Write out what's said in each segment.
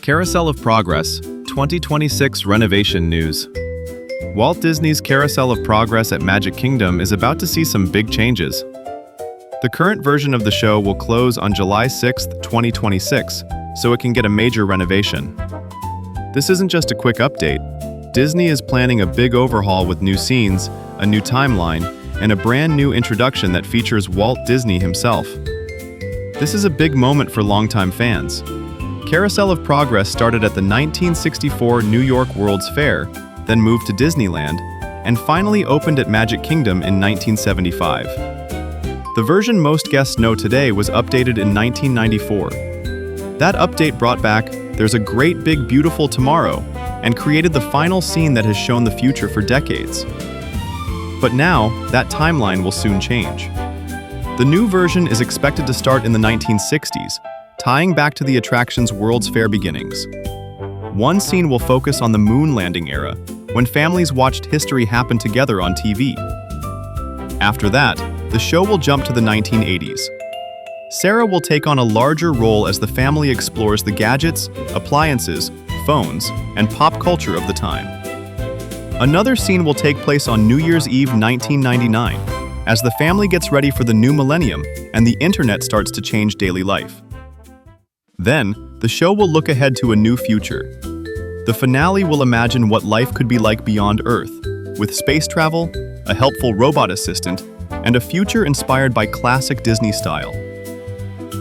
Carousel of Progress, 2026 Renovation News. Walt Disney's Carousel of Progress at Magic Kingdom is about to see some big changes. The current version of the show will close on July 6, 2026, so it can get a major renovation. This isn't just a quick update. Disney is planning a big overhaul with new scenes, a new timeline, and a brand new introduction that features Walt Disney himself. This is a big moment for longtime fans. Carousel of Progress started at the 1964 New York World's Fair, then moved to Disneyland, and finally opened at Magic Kingdom in 1975. The version most guests know today was updated in 1994. That update brought back "There's a great big beautiful tomorrow" and created the final scene that has shown the future for decades. But now, that timeline will soon change. The new version is expected to start in the 1960s, tying back to the attraction's World's Fair beginnings. One scene will focus on the moon landing era, when families watched history happen together on TV. After that, the show will jump to the 1980s. Sarah will take on a larger role as the family explores the gadgets, appliances, phones, and pop culture of the time. Another scene will take place on New Year's Eve 1999, as the family gets ready for the new millennium and the internet starts to change daily life. Then, the show will look ahead to a new future. The finale will imagine what life could be like beyond Earth, with space travel, a helpful robot assistant, and a future inspired by classic Disney style.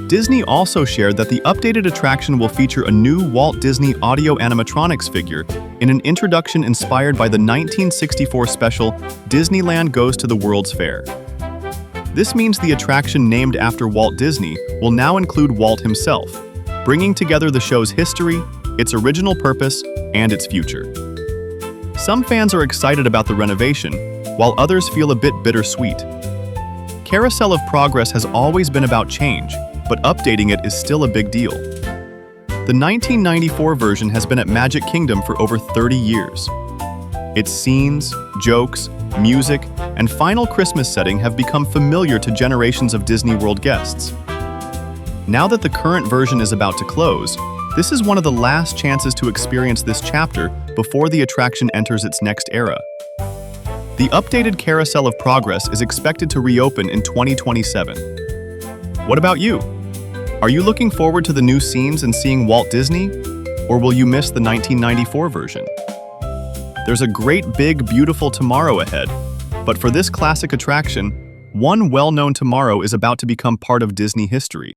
Disney also shared that the updated attraction will feature a new Walt Disney Audio-Animatronics figure in an introduction inspired by the 1964 special Disneyland Goes to the World's Fair. This means the attraction named after Walt Disney will now include Walt himself, bringing together the show's history, its original purpose, and its future. Some fans are excited about the renovation, while others feel a bit bittersweet. Carousel of Progress has always been about change, but updating it is still a big deal. The 1994 version has been at Magic Kingdom for over 30 years. Its scenes, jokes, music, and final Christmas setting have become familiar to generations of Disney World guests. Now that the current version is about to close, this is one of the last chances to experience this chapter before the attraction enters its next era. The updated Carousel of Progress is expected to reopen in 2027. What about you? Are you looking forward to the new scenes and seeing Walt Disney? Or will you miss the 1994 version? There's a great big beautiful tomorrow ahead, but for this classic attraction, one well-known tomorrow is about to become part of Disney history.